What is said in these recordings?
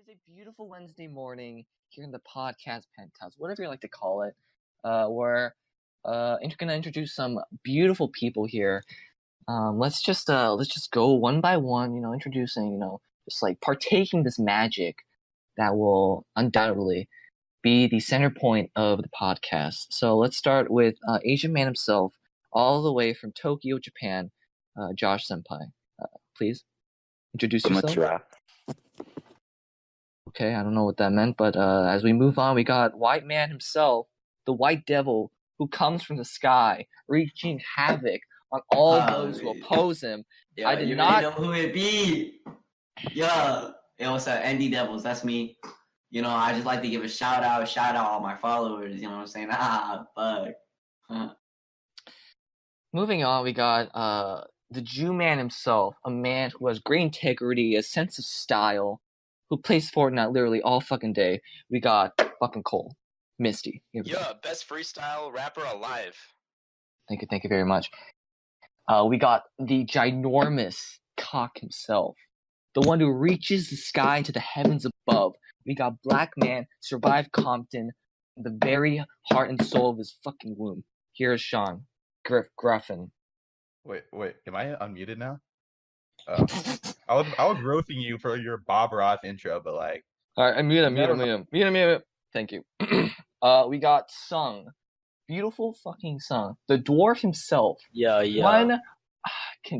is a beautiful Wednesday morning here in the podcast penthouse, whatever you like to call it. We're going to introduce some beautiful people here. Let's just go one by one. Introducing. Just like partaking this magic that will undoubtedly be the center point of the podcast. So let's start with Asian man himself, all the way from Tokyo, Japan, Josh Senpai. Please introduce yourself. Okay, I don't know what that meant, but as we move on, we got white man himself, the white devil who comes from the sky, wreaking havoc on all those who oppose him. Yeah, I did not know who it be. Yeah, it was Andy Devils. That's me. I just like to give a shout out all my followers. You know what I'm saying? Fuck. Huh. Moving on, we got the Jew man himself, a man who has great integrity, a sense of style, who plays Fortnite literally all fucking day. We got fucking Cole, Misty. Yeah, best freestyle rapper alive. Thank you very much. We got the ginormous cock himself, the one who reaches the sky into the heavens above. We got Black Man, survived Compton, the very heart and soul of his fucking womb. Here's Sean Gruffin. Wait, am I unmuted now? I was roasting you for your Bob Ross intro, but like... Alright, mute him. Thank you. We got Sung. Beautiful fucking Sung. The dwarf himself. Yo.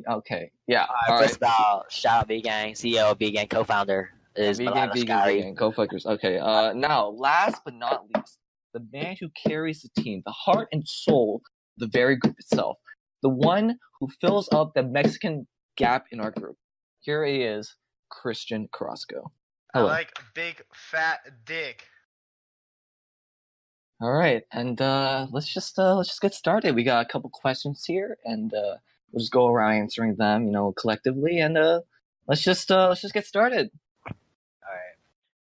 Okay, yeah. First of all, shout out V-Gang, CEO of V-Gang, co-founder. V-Gang, co-focus. Okay, now, last but not least, the man who carries the team, the heart and soul of the very group itself. The one who fills up the Mexican gap in our group. Here he is, Christian Carrasco. Hello. I like big fat dick. All right, and let's just get started. We got a couple questions here, and we'll just go around answering them, collectively, and let's just get started. All right,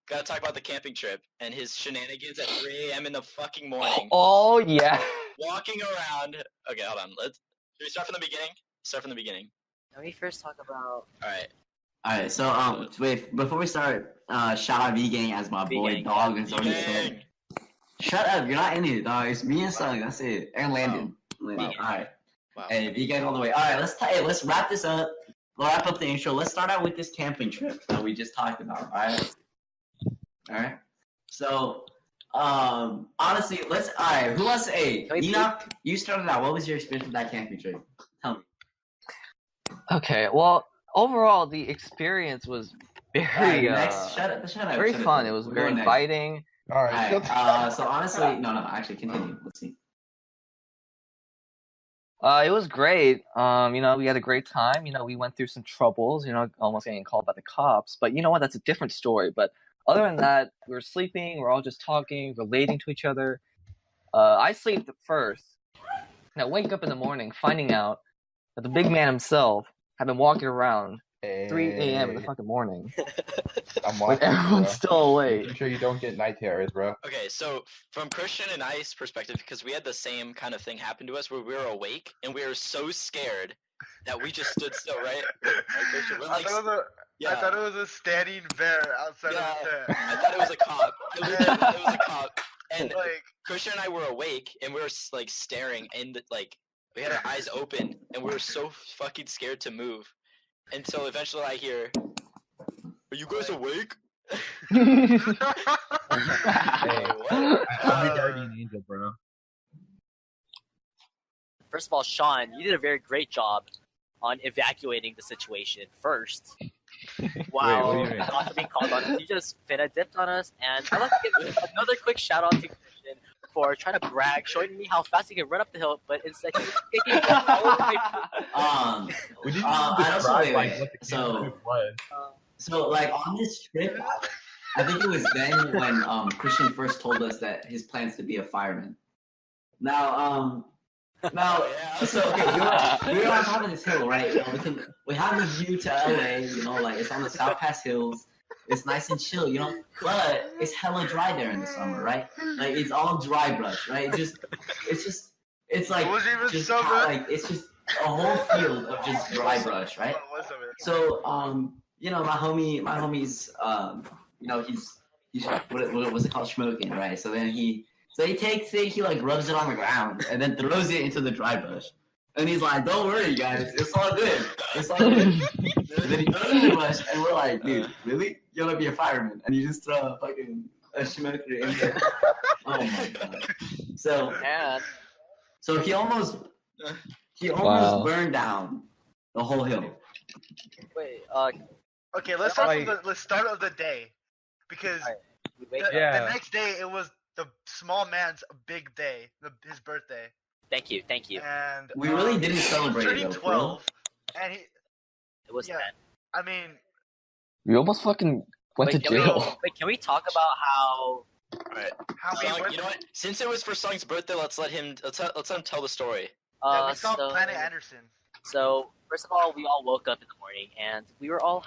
gotta talk about the camping trip and his shenanigans at 3 a.m. in the fucking morning. Oh yeah. Walking around. Okay, hold on. Should we start from the beginning? Start from the beginning. Let me first talk about... Alright, so, wait, before we start, shout out V-Gang as my boy, dog, and so he said. Shut up, you're not in it, dog. It's me and Sung, that's it. And Landon. Alright. Wow. Hey, V-Gang all the way. Alright, let's wrap this up. We'll wrap up the intro. Let's start out with this camping trip that we just talked about, alright? So, honestly, alright, who wants to, Enoch, you started out. What was your experience with that camping trip? Tell me. Okay, well, overall, the experience was very, shut up, very fun. It was very inviting. All right. So honestly, no, actually, continue. Let's see. It was great. We had a great time. We went through some troubles. Almost getting called by the cops. But you know what? That's a different story. But other than that, we were sleeping. We're all just talking, relating to each other. I slept first. And I wake up in the morning, finding out that the big man himself had been walking around 3 a.m. in the fucking morning. I'm when everyone's still awake. Make sure you don't get night terrors, bro. Okay, so from Christian and I's perspective, because we had the same kind of thing happen to us where we were awake and we were so scared that we just stood still, right? Christian, I thought it was a standing bear outside of the tent. I thought it was a cop. It was a cop. And Christian and I were awake and we were like staring and we had our eyes open and we were so fucking scared to move. Until eventually I hear, "Are you guys awake?" Hey, I'm the guardian angel, bro. First of all, Sean, you did a very great job on evacuating the situation first. Wow, Wait, what do you mean? After being called on, you just dipped on us, and I'd like to give another quick shout out to Christian for trying to brag, showing me how fast he can run up the hill, but instead he's kicking all the way So on this trip, I think it was then when Christian first told us that his plans to be a fireman. So okay, we were on top of this hill, right? We have the view to LA, it's on the South Pass Hills. It's nice and chill, but it's hella dry there in the summer, right? Like it's all dry brush, right? It's like it wasn't even just summer. it's just a whole field of just dry brush, right? So my homies he's what was it called, smoking, right? So then he takes it, he like rubs it on the ground and then throws it into the dry bush. And he's like, "Don't worry, guys, it's all good. It's all good." And then he throws it in the bush, and we're like, "Dude, really? You're gonna be a fireman?" And you just throw a smoker in there. Oh my god! So he almost burned down the whole hill. Wait, Okay, let's start from the start of the day, because the next day it was the small man's big day, his birthday. Thank you. And we really didn't celebrate it. 12, and It was 10. I mean, We almost fucking went to jail. Can we talk about how? Alright. we You know what? Since it was for Sung's birthday, let's let him tell the story. we saw Planet Anderson. So first of all, we all woke up in the morning and we were all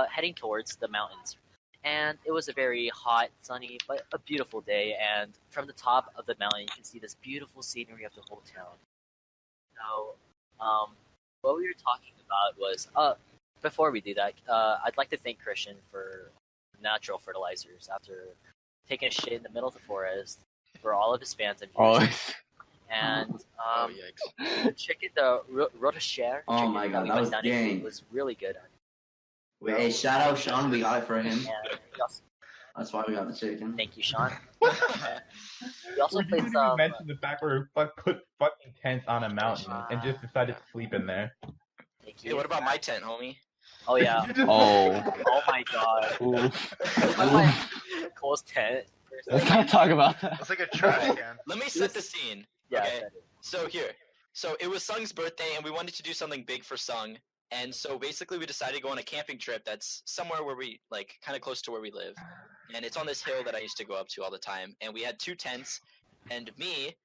heading towards the mountains. And it was a very hot, sunny, but a beautiful day. And from the top of the mountain, you can see this beautiful scenery of the whole town. So, what we were talking about was, before we do that, I'd like to thank Christian for natural fertilizers after taking a shit in the middle of the forest for all of his fans and viewers. And the chicken, the rotachère Oh my god, that was dang. was really good. Wait, hey, shout out Sean, we got it for him. And we also, That's why we got the chicken. thank you, Sean. We also We played didn't some. even mention the fact where we put fucking tents on a mountain and just decided to sleep in there. Thank Hey, you. what about my tent, homie? Oh yeah. Oh. Oh my god. Ooh. Cole's tent. Let's not talk about that. It's like a trash can. Let me set the scene. Yeah. Okay. So it was Sung's birthday, and we wanted to do something big for Sung. And so basically, we decided to go on a camping trip that's somewhere where we kind of close to where we live, and it's on this hill that I used to go up to all the time. And we had 2 tents, and me,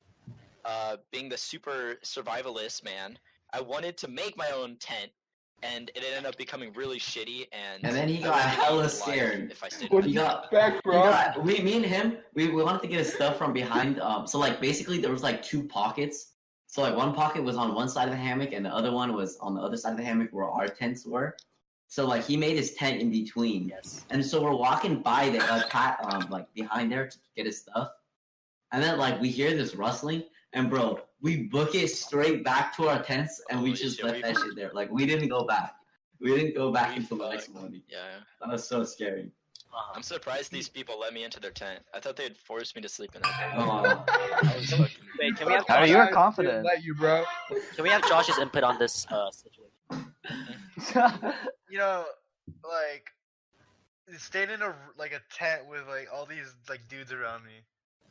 being the super survivalist man, I wanted to make my own tent, and it ended up becoming really shitty. And then he got hella scared. If I stayed He got, me and him, we wanted to get his stuff from behind. So like basically there was like 2 pockets. So like one pocket was on one side of the hammock and the other one was on the other side of the hammock where our tents were. So like he made his tent in between. Yes. And so we're walking by the like behind there to get his stuff. And then like we hear this rustling and bro, we book it straight back to our tents and we Holy just shit, left that shit there. Like we didn't go back. We didn't go back until the next morning. Yeah. That was so scary. I'm surprised these people let me into their tent. I thought they'd force me to sleep in it. Oh. Wait, can we have Harry, Josh, you were confident. Let you, bro. can we have Josh's input on this situation? You know, like staying in a tent with like all these like dudes around me.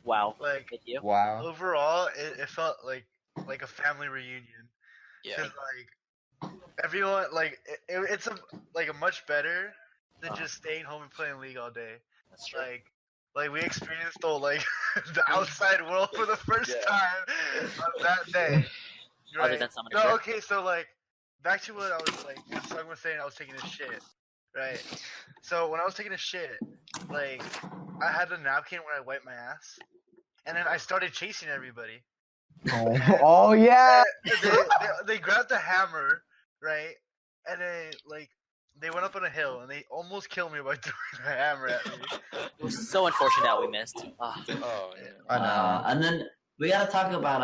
Wow. Like Thank you. Wow. overall, it felt like a family reunion. Yeah. Cause like everyone it's a much better than just staying home and playing League all day. That's true. Like we experienced the the outside world for the first time of that day. Other than someone. No, okay, so like back to what I was like when someone was saying I was taking a shit. Right. So when I was taking a shit, like I had a napkin where I wiped my ass. And then I started chasing everybody. Oh yeah. They grabbed the hammer, right? And then like they went up on a hill and they almost killed me by throwing a hammer at me. It was so unfortunate that we missed. Oh, yeah. I know. And then we gotta talk about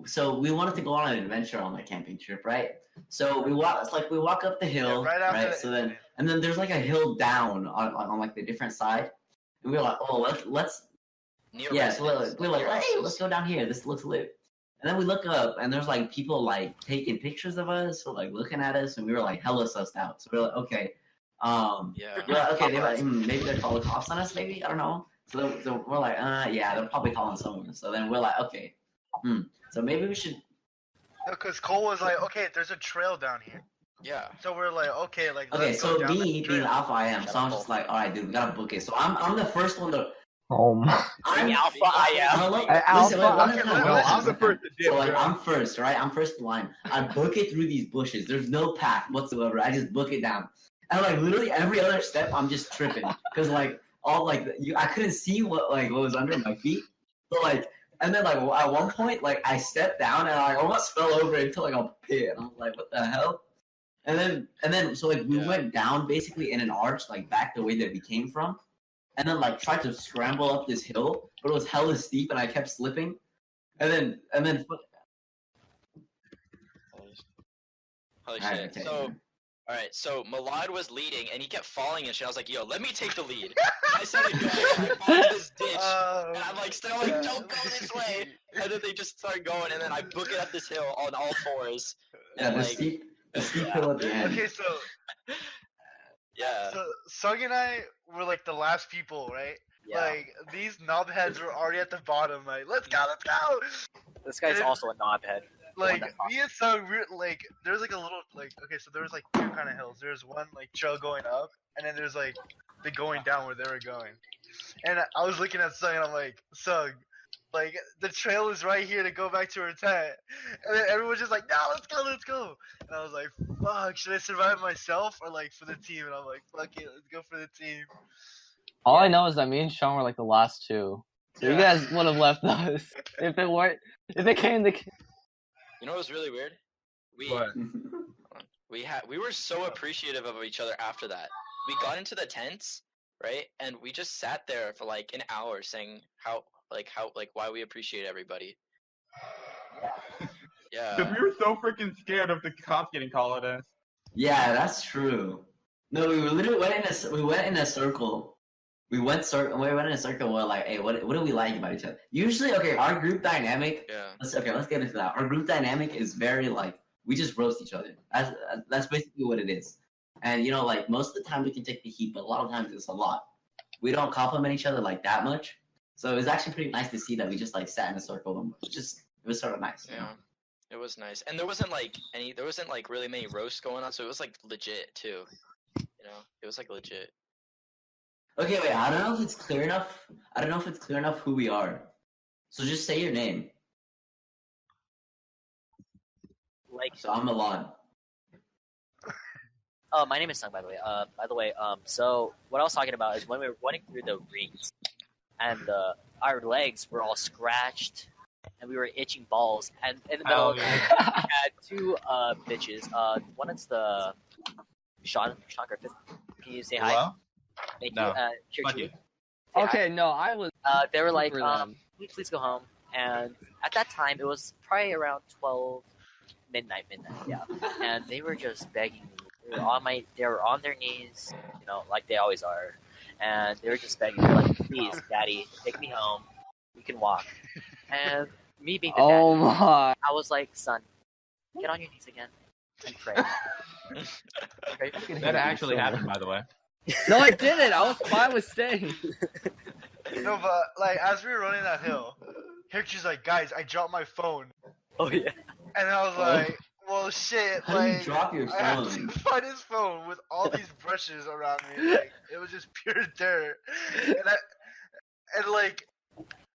so we wanted to go on an adventure on the camping trip, right? So we walk up the hill, Yeah, right after the So then incident. and then there's like a hill down on like the different side, and we were like, oh let's we're like, hey, let's go down here. This looks lit. And then we look up, and there's like people like taking pictures of us, or like looking at us, and we were like hella sussed out. So we were like, okay, Yeah. we're like, okay, they're like, maybe they're calling cops on us, maybe I don't know. So we're like, yeah, they're probably calling someone. So then we're like, okay, so maybe we should. No, because Cole was like, okay, there's a trail down here. Yeah. So we're like, okay, like Okay, let's so go down me this being trail. alpha I am, so I'm just like, all right, dude, we gotta book it. So I'm the first one to. Oh my. I'm Alpha I am. No, look, Alpha, listen, I'm the first to dip, So like bro. I'm first, right? I'm first in line. I book it through these bushes. There's no path whatsoever. I just book it down, and like literally every other step, I'm just tripping because like all like I couldn't see what was under my feet. So like, and then like at one point, like I stepped down and I almost fell over into like a pit, and I was like, what the hell? And then so like we went down basically in an arch, like back the way that we came from, and then like tried to scramble up this hill, but it was hella steep and I kept slipping. And then Holy Alright, shit. okay. So, alright, so Malad was leading and he kept falling and shit. I was like, yo, let me take the lead. I started going, and I fall into this ditch. And I'm like, still like, don't go this way. And then they just start going, and then I book it up this hill on all fours. yeah, And the like, steep hill at the end. Okay, so yeah. Sung and I were like the last people, right? Yeah. Like these knobheads were already at the bottom. Like, let's go. This guy's also a knobhead. Like me and Sung, we're like, there's like a little like, okay, so there's like two kind of hills. There's one like trail going up, and then there's like the going down where they were going. And I was looking at Sung, and I'm like, Sung, like the trail is right here to go back to her tent. And then everyone's just like, no, let's go. And I was like, fuck, should I survive myself or like for the team? And I'm like, fuck it, let's go for the team. All I know is that me and Sean were like the last two. So you Yeah. guys would have left us if it came to. You know what was really weird? What? We were so appreciative of each other after that. We got into the tents, right? And we just sat there for like an hour saying how why we appreciate everybody. Because Yeah. we were so freaking scared of the cops getting called at us. Yeah, that's true. No, we literally went in a circle. We went in a circle. We're like, hey, what do we like about each other? Usually, okay, our group dynamic. Yeah. Let's get into that. Our group dynamic is very like we just roast each other. That's basically what it is. And you know, like most of the time we can take the heat, but a lot of times it's a lot. We don't compliment each other like that much. So it was actually pretty nice to see that we just like sat in a circle and it was sort of nice. You know? Yeah. It was nice. And there wasn't like really many roasts going on, so it was like legit too. You know? It was like legit. Okay, wait. I don't know if it's clear enough who we are. So just say your name. Like, So I'm Milan. oh, my name is Sung, by the way. So what I was talking about is when we were running through the rings, and our legs were all scratched, and we were itching balls. And in the middle, Oh, we yeah. had two bitches. One is the Sean Griffith. Can you say hi? Hello? Thank No. you. Fuck Kirchu, you. say hi. Okay, no, I was. They were like, for them. please go home. And at that time, it was probably around 12 midnight, yeah. And they were just begging me. They were on their knees, you know, like they always are. And they were just begging me, like, please, daddy, take me home. We can walk. And me being the Oh daddy, my! I was like, son, get on your knees again and pray. Pray. That actually happened, by the way. No, I didn't. I was fine with staying. No, but like as we were running that hill, Hirchu's like, guys, I dropped my phone. Oh, yeah. And I was like, well, shit, How do you like, drop your I had phone? to find his phone with all these brushes around me. Like, it was just pure dirt. And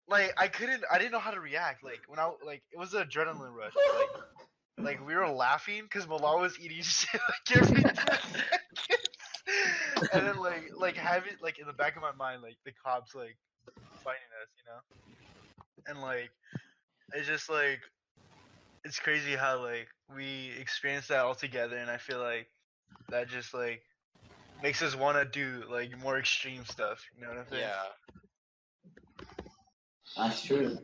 I didn't know how to react. Like, it was an adrenaline rush. Like we were laughing because Malal was eating shit like every 2 seconds. And then like having like in the back of my mind, like the cops like fighting us, you know? And like, it's just like, it's crazy how like we experienced that all together, and I feel like that just like makes us want to do like more extreme stuff. You know what I'm saying? Yeah. That's true.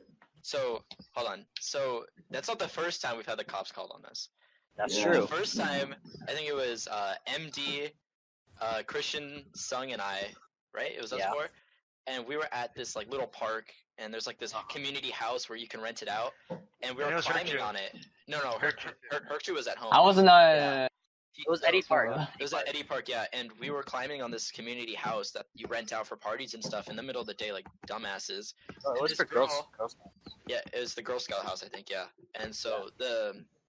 So hold on. So that's not the first time we've had the cops called on us. That's Yeah. true. The first time, I think it was MD, Christian, Sung, and I, right? It was us Yeah. four. And we were at this like little park, and there's like this community house where you can rent it out, and we And it were was climbing Hercu. on it. No, Hercu was at home. I wasn't. Yeah. It was Eddie Park. It was at Eddie Park, yeah, and we were climbing on this community house that you rent out for parties and stuff in the middle of the day, like dumbasses. Oh, it was this for girls. girl- Girls. Yeah, it was the Girl Scout house, I think, yeah. And so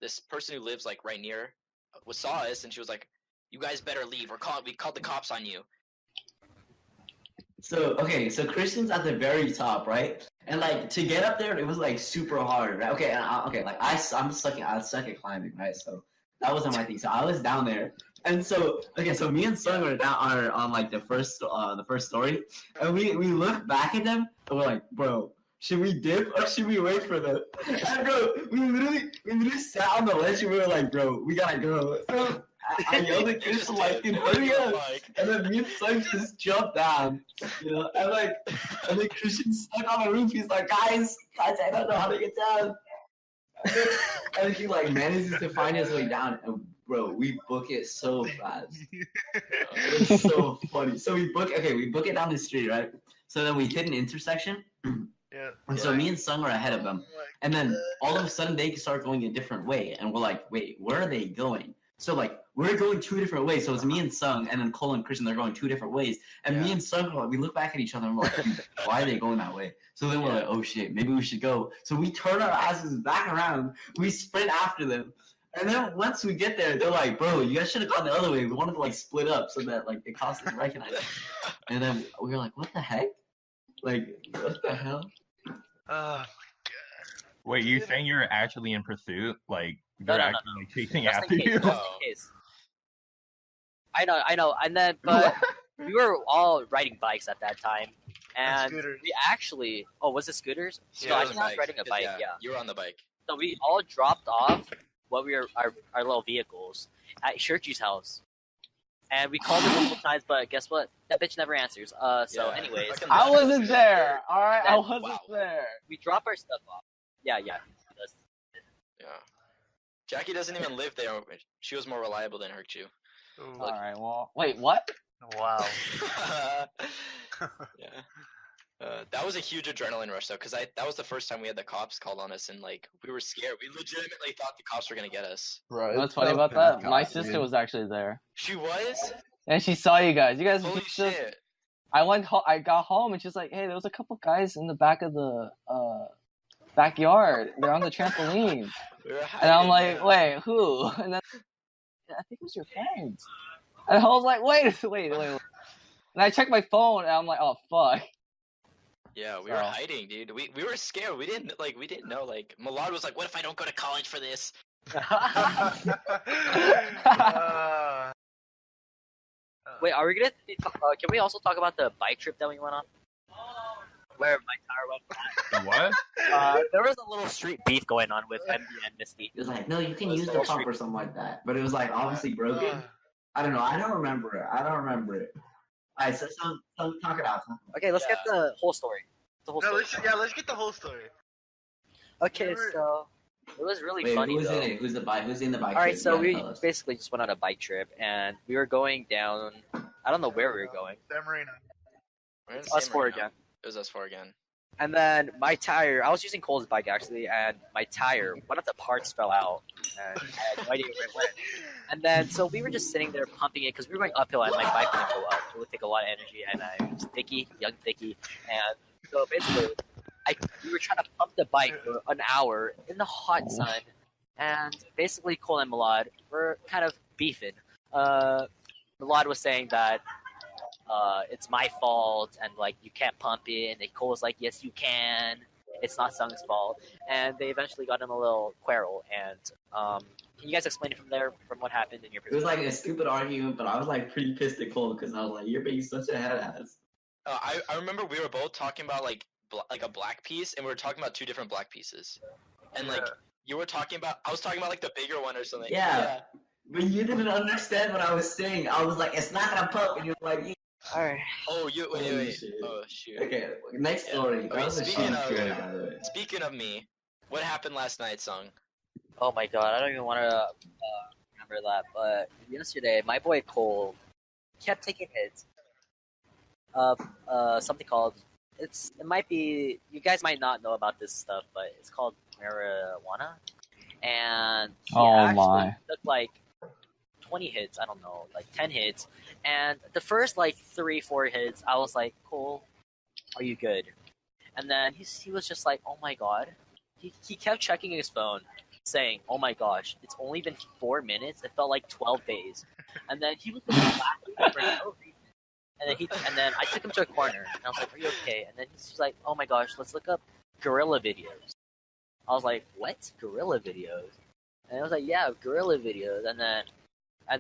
this person who lives like right near saw us, and she was like, "You guys better leave. We called the cops on you." So so Christian's at the very top, right? And like to get up there, it was like super hard, right? Okay, like I suck at climbing, right? So that wasn't my thing. So I was down there, and so me and Sung were down on like the first story, and we look back at them, and we're like, bro, should we dip or should we wait for them? And bro, we literally sat on the ledge, and we were like, bro, we gotta go. So I yelled at Christian like, dude, hurry up. And then me and Sung just jumped down, you know, and then Christian's stuck on the roof. He's like, guys, I don't know how to get down. And he like manages to find his way down, and bro, we book it so fast. It's so funny. So we book it down the street, right? So then we hit an intersection. Yeah. And so me and Sung are ahead of them. And then all of a sudden they start going a different way. And we're like, wait, where are they going? So like we're going 2 different ways. So it's me and Sung, and then Cole and Christian, they're going 2 different ways. And me and Sung, we look back at each other and we're like, why are they going that way? So then we're like, oh shit, maybe we should go. So we turn our asses back around, we sprint after them. And then once we get there, they're like, bro, you guys should have gone the other way. We wanted to like split up so that like it cost us recognize. And then we were like, what the heck? Like, what the hell? Wait, you saying you're actually in pursuit? Like, No, they're no, actually like, chasing Just after in case. you? Just in case. I know. And then, but we were all riding bikes at that time, and scooters. we actually. Oh, was it scooters? Yeah, No, it I was think I was riding a bike. Yeah. You were on the bike. So we all dropped off what we were our little vehicles at Shirky's house, and we called her multiple times, but guess what? That bitch never answers. So, Yeah. anyways, Fucking I that wasn't shit. there. All right, I That- wasn't wow. there. we drop our stuff off. Yeah. That's- Yeah. Jackie doesn't even live there. She was more reliable than Herchu. All right. Well, wait. What? Wow. Yeah. That was a huge adrenaline rush though, because that was the first time we had the cops called on us, and like we were scared. We legitimately thought the cops were gonna get us. Bro, What's funny about that? My sister was actually there, She was? and she saw you guys. You guys Holy just. shit! I got home, and she's like, "Hey, there was a couple guys in the back of the backyard. They're on the trampoline." We were And I'm hiding, like, yeah. "Wait, who?" And then I think it was your parents. And I was like, "Wait." And I checked my phone, and I'm like, "Oh fuck." Yeah, we were So- hiding, dude. We were scared. We didn't know. Like Malad was like, "What if I don't go to college for this?" Wait, are we gonna? Can we also talk about the bike trip that we went on? Where my tire went flat. The what? There was a little street beef going on with MB and Misty. It was like, no, you can use the pump or something like that. But it was like obviously broken. I don't know. I don't remember it. Alright, so some talk it out. Okay, let's get the whole story. The whole No, story. let's get the whole story. Okay, so it was really Wait, funny who's though. in it? Who's in the bike All right, trip? so You we gotta tell us. basically just went on a bike trip, and we were going down. I don't know where we were going. San Marino. We're in Us San four Marino. again. It was us four again. And then my tire, I was using Cole's bike actually, and my tire, one of the parts fell out. And I had no idea where it went. And then, so we were just sitting there pumping it because we were going uphill and my bike wouldn't go up. It would take a lot of energy, and I was young thicky. And so basically, we were trying to pump the bike for an hour in the hot sun. And basically, Cole and Malad were kind of beefing. Malad was saying that it's my fault and like you can't pump it, and Cole was like, yes you can, it's not Sung's fault, and they eventually got in a little quarrel. And can you guys explain it from what happened in your It was perspective? like a stupid argument, but I was like pretty pissed at Cole because I was like, "You're being such a head ass." I remember we were both talking about like a black piece, and we were talking about 2 different black pieces, and like you were talking about, I was talking about like the bigger one or something. Yeah. But you didn't understand what I was saying. I was like, "It's not gonna pump," and you're like, Alright. Oh, Holy wait. shit. Oh shoot. "Okay, next story." Okay, That was a speaking shitty of- trip, by the way. Speaking of me, what happened last night, Sung? Oh my god, I don't even want to remember that, but yesterday my boy Cole kept taking hits of something called, it might be, you guys might not know about this stuff, but it's called marijuana. And he Oh actually my. took like 20 hits, I don't know, like 10 hits. And the first like 3-4 hits, I was like, Cole, are you good? And then he was just like, oh my god. He kept checking his phone, saying, oh my gosh, it's only been 4 minutes. It felt like 12 days. And then he was just laughing for no reason. And then I took him to a corner, and I was like, are you okay? And then he's like, oh my gosh, let's look up gorilla videos. I was like, what? Gorilla videos? And I was like, yeah, gorilla videos. And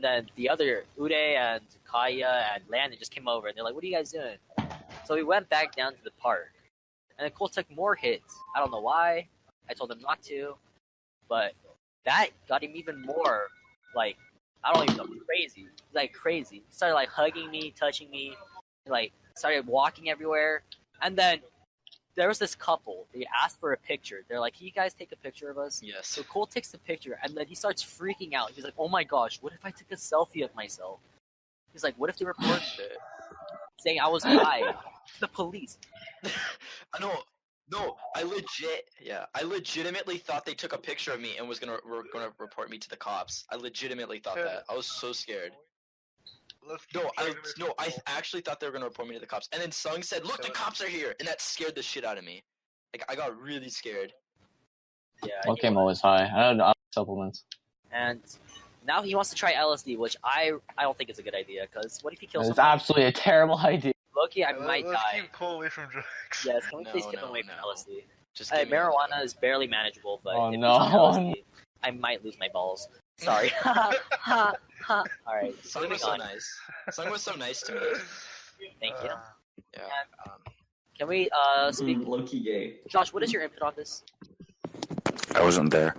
then the other, Uday and Kaya and Landon just came over, and they're like, what are you guys doing? So we went back down to the park. And then Cole took more hits. I don't know why. I told him not to. But that got him even more, like, I don't even know, crazy, like crazy. He started like hugging me, touching me, like started walking everywhere, and then there was this couple. They asked for a picture. They're like, "Can you guys take a picture of us?" Yes. So Cole takes the picture, and then he starts freaking out. He's like, "Oh my gosh, what if I took a selfie of myself?" He's like, "What if they recorded it?" Saying I was high. The police. I know. No, I legitimately thought they took a picture of me and were gonna report me to the cops. I legitimately thought that. I was so scared. I actually thought they were gonna report me to the cops. And then Sung said, "Look, the cops are here," and that scared the shit out of me. Like I got really scared. Yeah. Okay, I'm always high. I don't know supplements. And now he wants to try LSD, which I don't think is a good idea. Because what if he kills It's someone? absolutely a terrible idea. Loki, I might Let's die. keep Cole away from drugs. Yes, can we please keep No, him away no. from LSD? Just Hey, give me marijuana is barely manageable, but Oh, if no. he's on LSD, I might lose my balls. Sorry. Ha ha ha. All right, Sung moving was so on. nice. Sung was so nice to me. Thank you. Yeah. Can we speak? Low-key gay. Josh, what is your input on this? I wasn't there.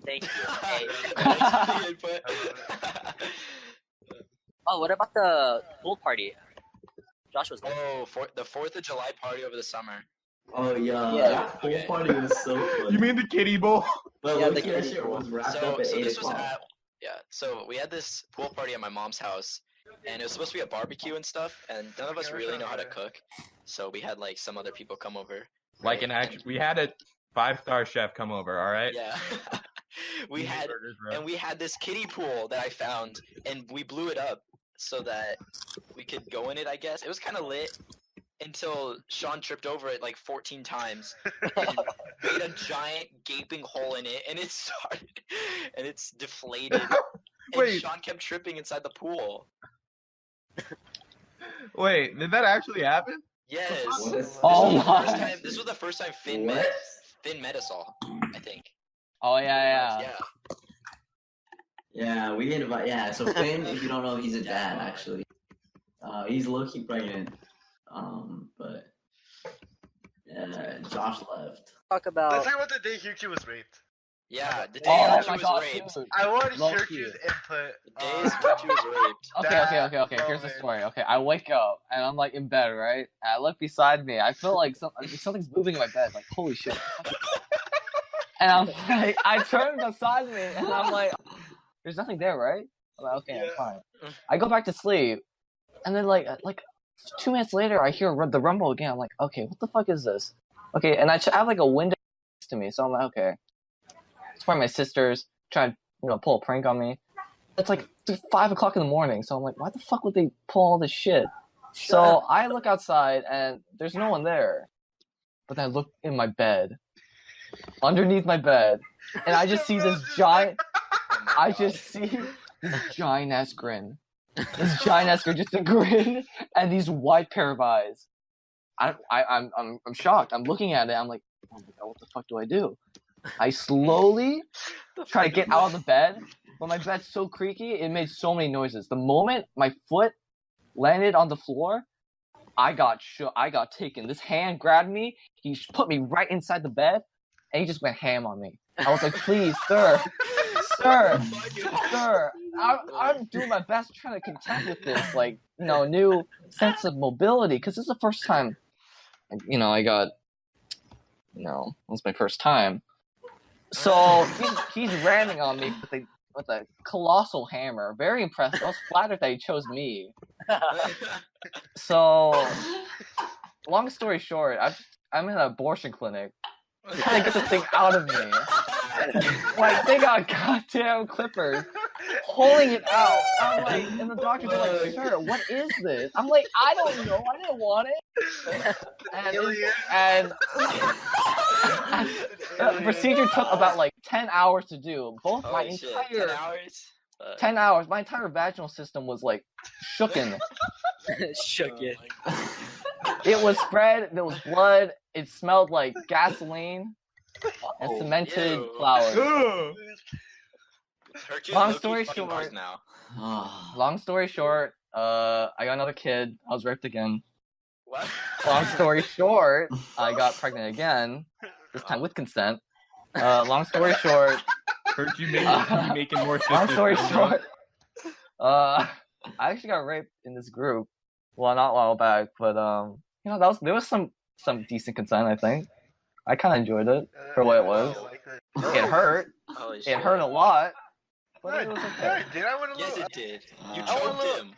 Thank you. Hey. Input. Oh, what about the pool party? Josh was there. Oh, the 4th of July party over the summer. Oh yeah, Yeah. that whole Okay. party was so fun. You mean the kiddie bowl? But Yeah, look, the that kiddie shit pool. was wrapped So up at 8 this was o'clock. so we had this pool party at my mom's house, and it was supposed to be a barbecue and stuff, and none of us really know how to cook, so we had like some other people come over. Like an action. We had a 5-star chef come over. All right. Yeah. we had this kiddie pool that I found, and we blew it up so that we could go in it, I guess. It was kind of lit until Sean tripped over it like 14 times and made a giant gaping hole in it, and it's deflated. And Wait. Sean kept tripping inside the pool. Wait, did that actually happen? Yes. Oh my. This was the first time Finn What? met us all, I think. Oh yeah. Yeah. Yeah, we invite. Yeah, so Finn, if you don't know, he's a dad actually. He's low-key pregnant. But yeah, Josh left. Talk Let's about. talk about the day Hyukyu was raped. Yeah, the day Oh she my was god, raped. dude. I want Low-key. Hyukyu's input. The day she was raped. Okay. Here's the story. Okay, I wake up and I'm like in bed, right? And I look beside me. I feel like something's moving in my bed. Like holy shit. And I'm like, I turn beside me and I'm like, there's nothing there, right? I'm like, okay, I'm fine. I go back to sleep, and then like 2 minutes later, I hear the rumble again. I'm like, okay, what the fuck is this? Okay, and I have like a window next to me, so I'm like, okay, it's probably my sisters trying to pull a prank on me. It's like 5 o'clock in the morning, so I'm like, why the fuck would they pull all this shit? So I look outside and there's no one there, but then I look in my bed, underneath my bed, and I just see this giant. I just see this giant ass grin. This giant ass grin, just a grin, and these white pair of eyes. I'm shocked. I'm looking at it. I'm like, oh my god, what the fuck do I do? I slowly try to get out of the bed, but my bed's so creaky, it made so many noises. The moment my foot landed on the floor, I got taken. This hand grabbed me. He put me right inside the bed, and he just went ham on me. I was like, please, sir, I'm doing my best trying to contend with this, like, new sense of mobility, because this is the first time, I got, it was my first time. So he's ramming on me with a colossal hammer. Very impressed. I was flattered that he chose me. So, long story short, I'm in an abortion clinic trying to get this thing out of me. Like, they got goddamn clippers pulling it out. I'm like, and the doctors are like, sir, what is this? I'm like, I don't know. I didn't want it. And the procedure took about like 10 hours to do. Both my Holy shit, entire 10 hours? 10 hours. My entire vaginal system was like shooken. Shook it. It was spread. There was blood. It smelled like gasoline and cemented Ew. flowers. Her kid Long low-key story fucking short- buzzed now. Long story short, I got another kid. I was raped again. What? Long story short, I got pregnant again. This time with consent. Long story short. Heard you making more sisters. Long story than short. I actually got raped in this group. Well, not a while back, but there was some decent consent. I think I kind of enjoyed it for what it was. It hurt. Holy It shit. hurt a lot, but it was okay. Did I want a Yes, little? it did. You I choked him.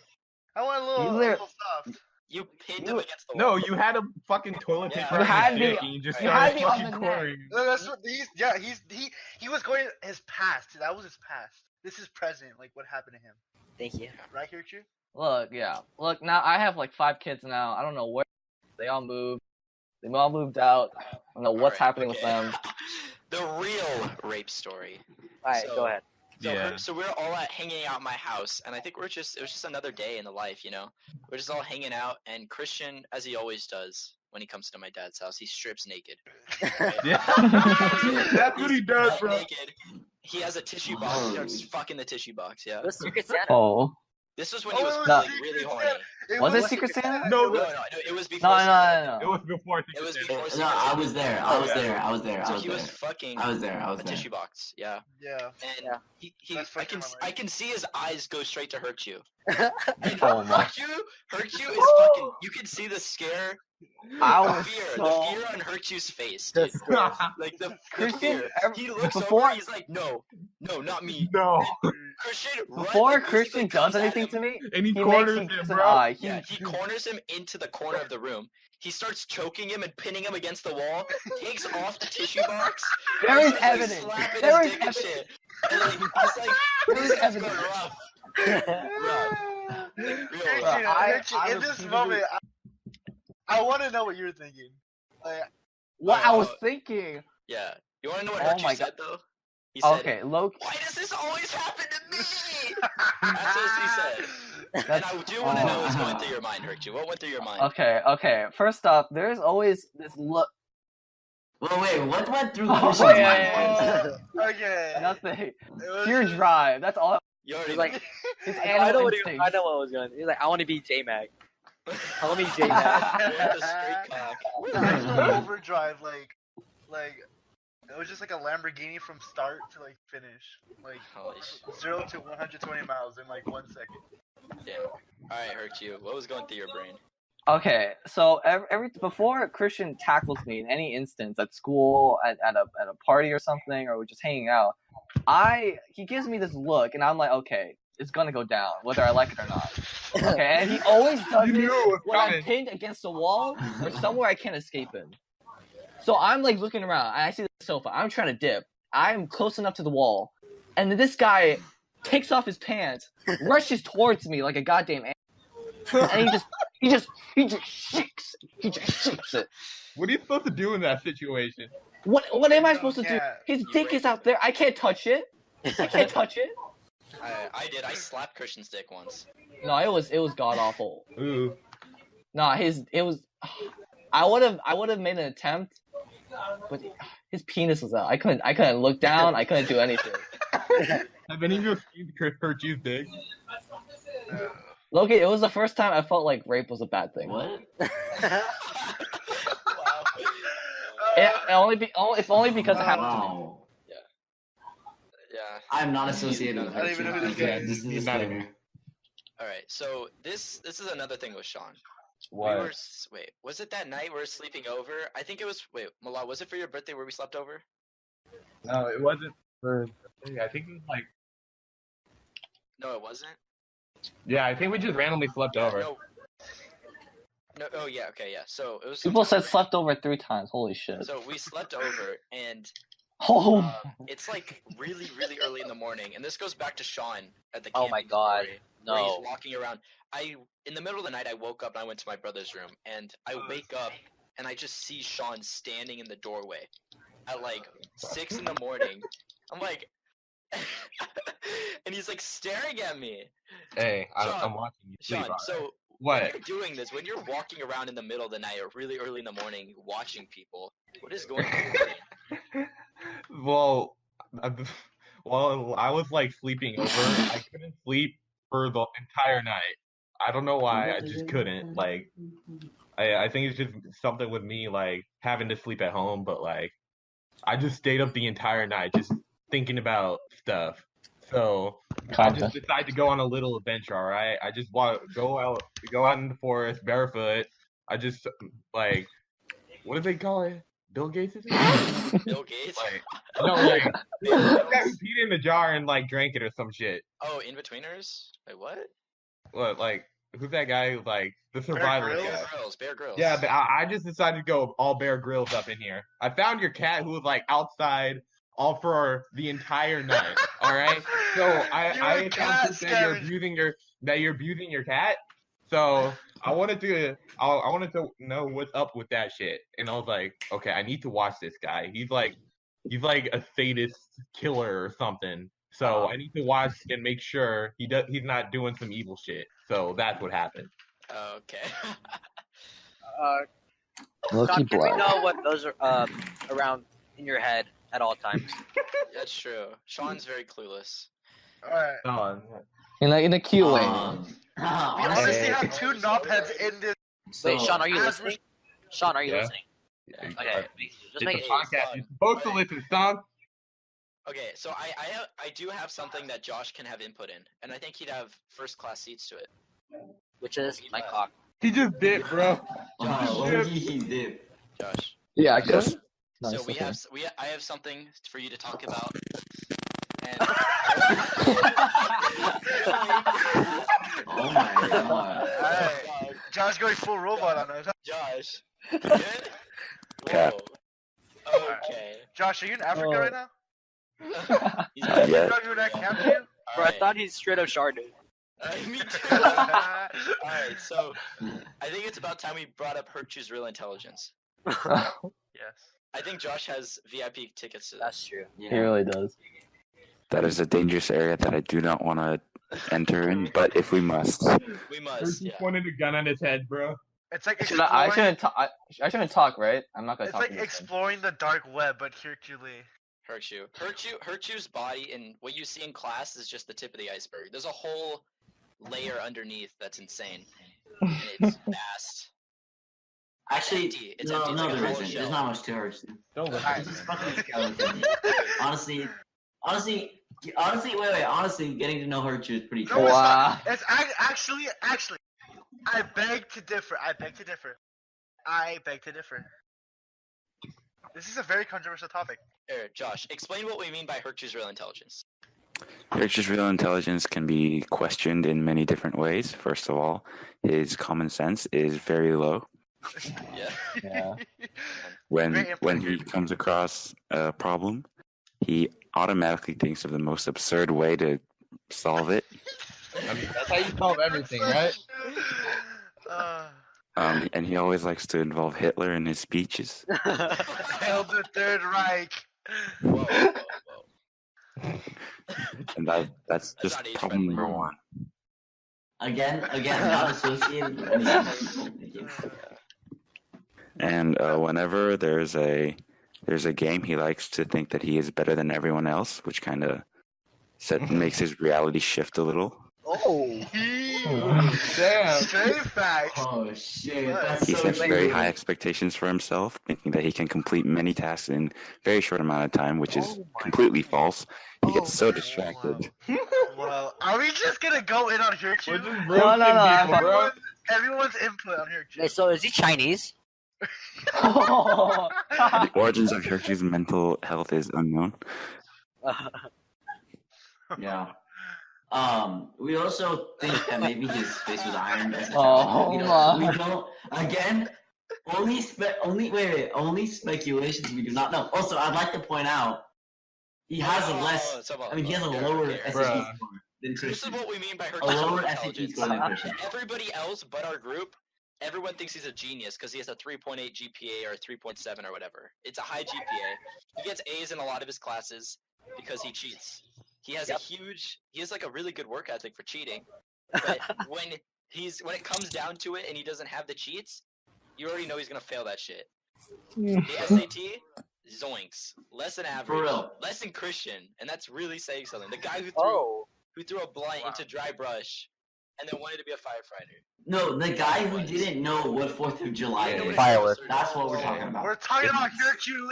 I want a You little lit- soft. You pinned him against the No, wall. you had a fucking toilet Yeah. paper You on had your me- dick and you just you started had me on fucking the neck. quartering. No, that's what he was going his past. That was his past. This is present. Like what happened to him. Thank you. Right here, Chu? Look, now I have like 5 kids now. I don't know where they all moved. They all moved out. I don't know what's Alright, happening with okay. them. The real rape story. All right, So- go ahead. So, Yeah. so we're all hanging out at my house, and I think it was just another day in the life, you know? We're just all hanging out, and Christian, as he always does when he comes to my dad's house, he strips naked. Yeah. That's what he does, Butt bro. naked. He has a tissue box. He starts fucking the tissue box, yeah. It was Secret Santa. Oh, This was when he was Oh, like Secret really Santa. horny. Was it Secret Santa? No, No, it was before. no, It no. was before. It was Secret before. No, Secret I Santa. was there. I was there. I was there. I So was he there. was fucking I was there. I was a there. tissue box, yeah. Yeah. And Yeah. he That's I fucking can my life. I can see his eyes go straight to hurt you. Oh my. Hurt you is fucking. You can see the scare, I the was fear, so- the fear on Hurtu's face, dude. Like the Christian, fear. He looks before- over. He's like, no, not me. No. Christian. Before like, Christian basically comes does at anything him. to me, And he he corners makes me him, kiss an bro. eye. Yeah, he corners him into the corner of the room. He starts choking him and pinning him against the wall. Takes off the tissue box. There and is starts, like, evidence. slapping There his is dick and evidence. shit. And like, he's like, There this is is evidence. going rough. Like, real Christian, rough. Christian, in was this repeatedly- moment, I want to know what you're thinking. Like, What I was thinking. Yeah. You want to know what Oh Hurtu my said though? He said, Okay, Loki. "Why does this always happen to me?" That's what he said. And That's- I do want to know what's going through your mind, Hurtu. What went through your mind? Okay. First off, there's always this look. Well, wait. What went through Oh, Christian's yeah. mind? okay. Nothing. It was Pure just- drive. That's all. You already He's like, It's I know animal what instinct. I know what was going. He's like, I want to be J Mac. Call me J Mac. the straight cock. The actual overdrive, like, it was just like a Lamborghini from start to like finish, like Holy shit. 0 to 120 miles in like 1 second. Damn. All right, Hurtu. What was going through your brain? Okay, so every before Christian tackles me in any instance at school, at a party or something, or we're just hanging out, he gives me this look, and I'm like, okay, it's gonna go down, whether I like it or not. Okay, and he always does You it knew it was when I'm coming. pinned against the wall or somewhere I can't escape in. So I'm like looking around, and I see the sofa. I'm trying to dip. I'm close enough to the wall, and this guy takes off his pants, rushes towards me like a goddamn animal, and he just shakes it. What are you supposed to do in that situation? What am I supposed to do? Yeah. His dick is out there. I can't touch it. I can't touch it. I did. I slapped Christian's dick once. No, it was god awful. Ooh. No, it was. I would have made an attempt, but his penis was out. I couldn't look down. I couldn't do anything. Have any of you seen Hurtu's dick? Loki, it was the first time I felt like rape was a bad thing. What? If only because it happened to me. Wow. Yeah. I'm not associated with I don't even know who this Hurtu. guy is. This is a He's not disclaimer. All right. So this is another thing with Sean. What? We were wait. Was it that night we were sleeping over? I think it was. Wait, Malal, was it for your birthday where we slept over? No, it wasn't for. I think it was like. No, it wasn't. Yeah, I think we just randomly slept over. No. No. Oh yeah. Okay. Yeah. So it was. People said sometime- slept over 3 times. Holy shit. So we slept over, and Oh. it's like really, really early in the morning, and this goes back to Sean at the Oh camping my God, story, where he's no. walking around. In the middle of the night, I woke up and I went to my brother's room, and I wake up and I just see Sean standing in the doorway at like 6 in the morning. I'm like, and he's like staring at me. Hey, Sean, I'm watching you sleep. Sean, so What? when you're doing this, when you're walking around in the middle of the night or really early in the morning watching people, what is going on? Well, while I was like sleeping over, I couldn't sleep for the entire night. I don't know why, I just couldn't. Like, I think it's just something with me, like, having to sleep at home, but like, I just stayed up the entire night just thinking about stuff. So, I just decided to go on a little adventure. All right, I just want to go out in the forest barefoot. I just like, what do they call it? Bill Gates is it? Bill Gates? Like, no, like the guy who peed in the jar and like drank it or some shit. Oh, Inbetweeners? Wait, what? What, like, who's that guy who, like, the survivor guy? Bear Grylls. Yeah, but I just decided to go all Bear Grylls up in here. I found your cat who was like outside all for the entire night. All right, so I announced that you're abusing your cat. So I wanted to know what's up with that shit, and I was like, okay, I need to watch this guy. He's like a sadist killer or something. So I need to watch and make sure he's not doing some evil shit. So that's what happened. Okay. Sean, can we know what those are around in your head at all times? That's true. Sean's very clueless. Alright. In a cute way. We honestly have two knobheads in this. Wait, Sean, are you listening? Sean, are you Yeah. listening? Yeah. Okay, just It's make a it. podcast. You're supposed to listen, son. Okay, so I do have something that Josh can have input in, and I think he'd have first class seats to it. Which is my cock. He just did, bro. He did. Josh. Yeah, I Yes. could. Nice, So okay. I have something for you to talk about. And Oh my god. Alright. Josh going full robot on us. Josh. Good? Cap. Whoa. Okay. Josh, are you in Africa right now? He's Not You yet. know you were at camp you? Bro, I thought he's straight up sharded. Me too. Alright, so I think it's about time we brought up Hercu's real intelligence. Yes. I think Josh has VIP tickets to that. That's true. He really does. That is a dangerous area that I do not want to enter in, but if we must. We must, Hershey yeah. pointed a gun at his head, bro. It's like Should I exploring. shouldn't talk, right? I'm not gonna It's talk. like in this exploring the dark web, but Hercules. Hercu's body and what you see in class is just the tip of the iceberg. There's a whole layer underneath that's insane. And it's vast. Actually, empty. It's no, empty. It's no, like a there hollow isn't. shell. There's not much to her. Don't listen. Alright. It's just fucking skeleton. Honestly, wait. Honestly, getting to know her is pretty No, cool. it's Wow. not. It's actually. I beg to differ. This is a very controversial topic. Here, Josh, explain what we mean by Hercu's real intelligence. Richard's real intelligence can be questioned in many different ways. First of all, his common sense is very low. Yeah. Yeah. When Very when he comes across a problem, he automatically thinks of the most absurd way to solve it. I mean, that's how you solve everything, right? And he always likes to involve Hitler in his speeches. Hail the Third Reich. Whoa, whoa, whoa. And that's just not age problem friendly. number one. Again, not associated with anything. And whenever there's a game, he likes to think that he is better than everyone else, which kind of makes his reality shift a little. Oh. Damn. Straight facts. Oh shit, that's He so sets very true. high expectations for himself, thinking that he can complete many tasks in a very short amount of time, which is completely false. He gets so distracted. Well, are we just gonna go in on We're Hercule? just No, roasting I'm people, bro. Everyone's input on Hercule. Wait, so is he Chinese? The origins of Hercules' mental health is unknown. Yeah. We also think that maybe his face was iron. As a Oh, child. We my. don't. Again, only speculations. We do not know. Also, I'd like to point out he has a less. I mean, he has a lower SAT score Bruh. than This is Christian. what we mean by A Hercu's real lower SAT intelligence. score than Christian. Everybody else but our group, everyone thinks he's a genius because he has a 3.8 GPA or a 3.7 or whatever. It's a high GPA. He gets A's in a lot of his classes because he cheats. He has he has like a really good work ethic for cheating. But when it comes down to it and he doesn't have the cheats, you already know he's gonna fail that shit. The SAT, zoinks. Less than average. real. Less than Christian, and that's really saying something. The guy who Oh. threw a blunt into dry brush and then wanted to be a firefighter. No, the guy who didn't know what 4th of July is. Fireworks. That's what we're talking about. We're talking about Hercule.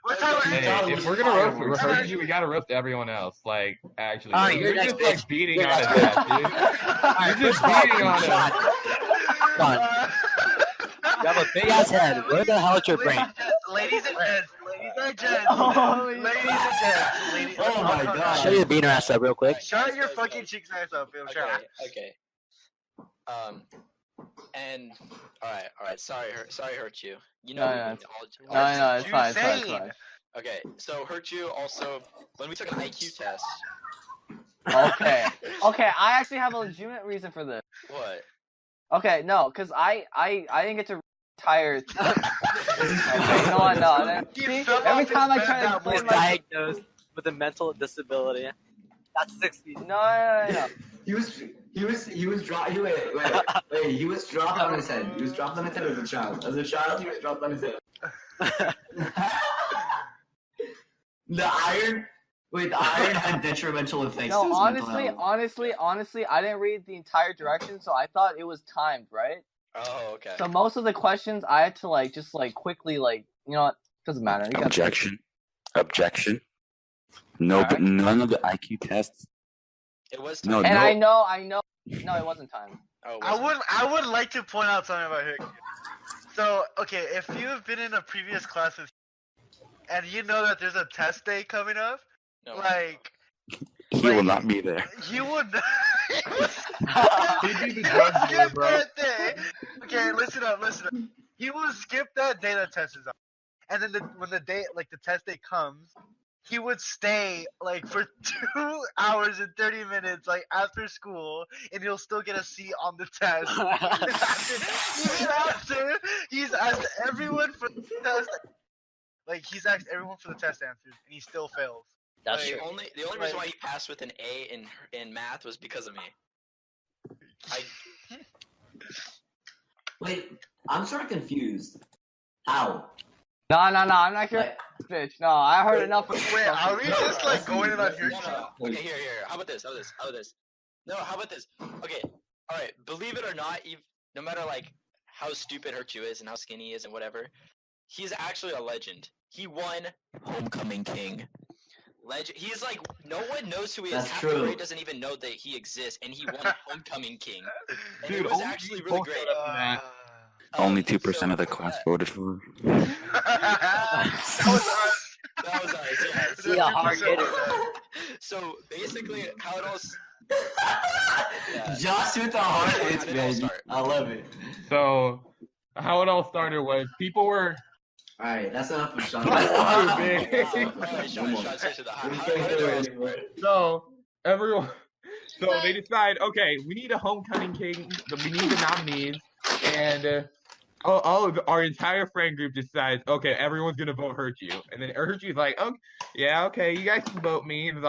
We're talking about Hey, if we're gonna roast Fireworks. you, we gotta roast everyone else. Like, actually, All right, you're you're just next, like beating You're on next, his ass, dude. You're just beating on him. Come on. You have a big ass head. Where the hell is your brain? Ladies and gents. Holy Ladies and gents. Ladies. Oh my God. Show your beaner ass up real quick. Shut your fucking cheeks ass up, Bill. Shut up. Okay. And all right. Sorry, hurt you. You know. No, it's fine. Okay, so hurt you also when we took an IQ test. Okay, I actually have a legitimate reason for this. What? Okay, no, because I didn't get to retire. Okay, you know what? No. See, every time I try to He's explain my diagnosed with a mental disability. That's 60. no. He was dropped. Wait. He was dropped on his head. He was dropped on his head as a child. As a child, he was dropped on his head. The iron had detrimental effects. No, to his mental health. honestly, I didn't read the entire direction, so I thought it was timed, right? Oh, okay. So most of the questions I had to just quickly you know what? Doesn't matter. You got Objection. No, but none of the IQ tests. It was. No, And no. I know. No, it wasn't timed. Oh, I would like to point out something about Hercule. So, okay, if you've been in a previous class with and you know that there's a test day coming up, No. like He will not be there. you would He'd be the drug dealer, skip bro. that day. Okay, listen up. He will skip that day that test is on. And then when the day the test day comes, he would stay for 2 hours and 30 minutes after school, and he'll still get a C on the test. Even after he's asked everyone for the test, he's asked everyone for the test answers, and he still fails. That's The true. only reason why he passed with an A in math was because of me. Wait, I'm sort of confused. How? No, I'm not here. Bitch, no, I heard enough of Wait, are we just going in on No, Hercule? no. Okay, here. How about this? No, how about this? Okay, all right. Believe it or not, no matter how stupid Hercule is and how skinny he is and whatever, he's actually a legend. He won Homecoming King. Legend. He's no one knows who he is. That's Half true. the grade doesn't even know that he exists, and he won Homecoming King. And Dude, it was only actually people really great. showed up for that. Only 2% of the class voted for him. That was us. That was ours. Yeah. See a hard hitter. So basically, how it all. Yeah. Josh with the hard hits, How did it all baby. start? I love it. So, how it all started was people were. Alright, that's enough of Sean. Alright, Sean, say to the how did it all start? So everyone, they decide, okay, we need a homecoming king. We need the nominees, and our entire friend group decides, okay, everyone's gonna vote Hercule, and then Hercule's like, oh, yeah, okay, you guys can vote me, and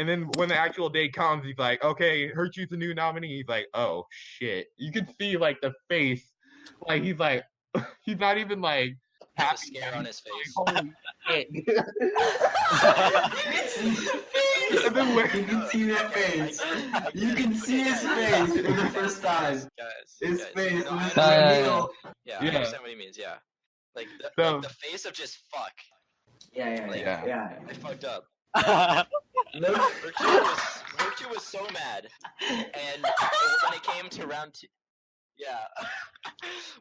then when the actual day comes, he's like, okay, Hercule's the new nominee. He's like, oh shit, you can see the face, he's he's not even There's a happy. scare on his face. Holy shit. And then you can see that face. You can see his face for the first time. Guys, His guys, face. no, I with understand- the reveal. Yeah, I Yeah. understand what he means. Yeah, So- the face of just fuck. Yeah. I fucked up. No. Hercule was so mad, and when it came to round two,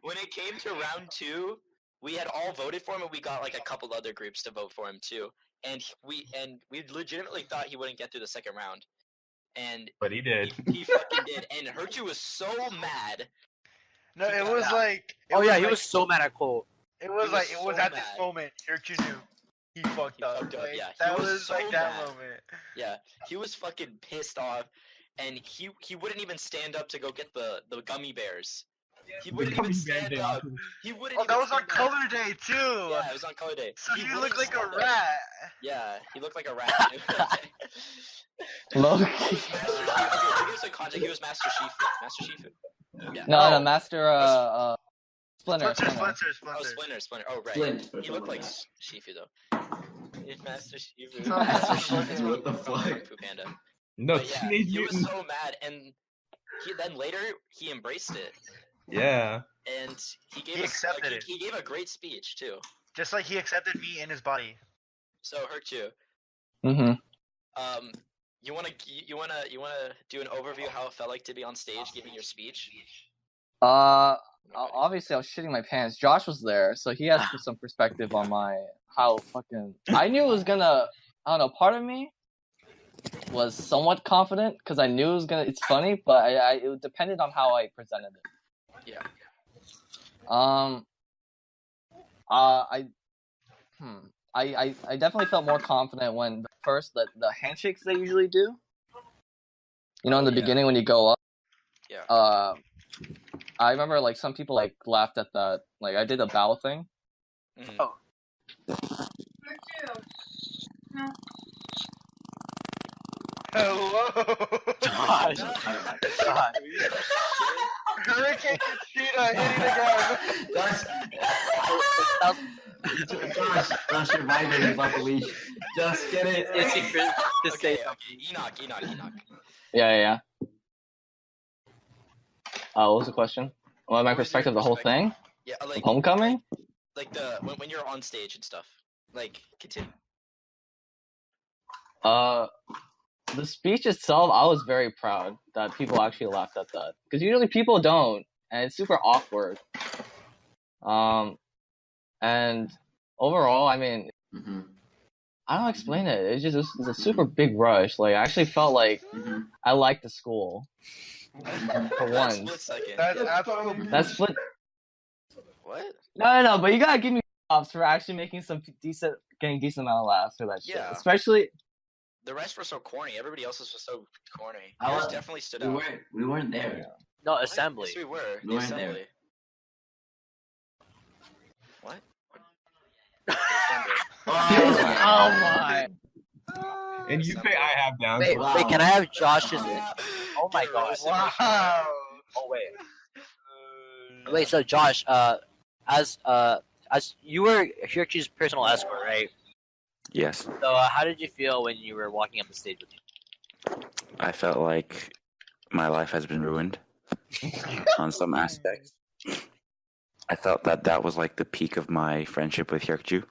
when it came to round two, we had all voted for him, and we got a couple other groups to vote for him too, and we legitimately thought he wouldn't get through the second round, and But he did. he fucking did, and Hercule was so mad. No, it was He was so mad at Cole. It was was it was so at this mad. moment Hercule knew he fucked up. fucked up, yeah. He That was was so that mad. moment. Yeah, he was fucking pissed off, and he wouldn't even stand up to go get the gummy bears. He wouldn't even stand up. He wouldn't. Oh, that even was on stand up. Color Day too. Yeah, it was on color day. So he wouldn't looked like a stand up. rat. Yeah, he looked like a rat. Look. He was Master Shifu. Okay, to give some context, he was Master Shifu. Master Shifu. Yeah. No, Master Splinter. Oh, Splinter. Oh, right. Splint, or He looked something like like Shifu though. It's Master Shifu. Oh, Master Shifu, what the From fuck? Kung Fu Panda. No, But yeah, Teenage he was Mutant. so mad, and then later he embraced it, Yeah. and he gave He us accepted it. he gave a great speech too. Just like he accepted me in his body. So Herchu, Mm-hmm. you wanna do an overview how it felt like to be on stage giving your speech? Obviously I was shitting my pants. Josh was there, so he has some perspective on how fucking. I knew it was gonna. I don't know. Part of me was somewhat confident because I knew it was gonna. It's funny, but it depended on how I presented it. Yeah. I definitely felt more confident when the handshakes they usually do. You know, in the beginning when you go up. Yeah. I remember like some people like laughed at that. Like I did a bow thing. Mhm. Oh. Hello. Josh. God. Hurricane Katrina hitting again. Josh, your vibrator is off the leash. Just get it. It's secret to say Okay. Enoch. Yeah. What was the question? Well, my perspective of the whole thing? Yeah, Of like homecoming? like when you're on stage and stuff. Like continue. The speech itself, I was very proud that people actually laughed at that. Because usually people don't, and it's super awkward. And overall, I mean, I don't explain it. It's just it's a super big rush. Like I actually felt like I liked the school for once. Split second. That's absolutely. That split. What? No. But you gotta give me props for actually making getting decent amount of laughs for that shit. Yeah. Especially. The rest were so corny. Everybody else's was so corny. I Yours was- definitely stood out. We weren't there. No, assembly. Yes, we were. We The weren't there. assembly. What? The assembly. Oh my. And you say I have down. Wait, Wow. wait, can I have Josh's? Oh my Dude, god. roast Wow. Oh wait. Wait, so Josh, as you were Hirchi's personal escort, right? Yes, So how did you feel when you were walking up the stage with him? I felt like my life has been ruined on some aspects. I felt that was like the peak of my friendship with Hyukju.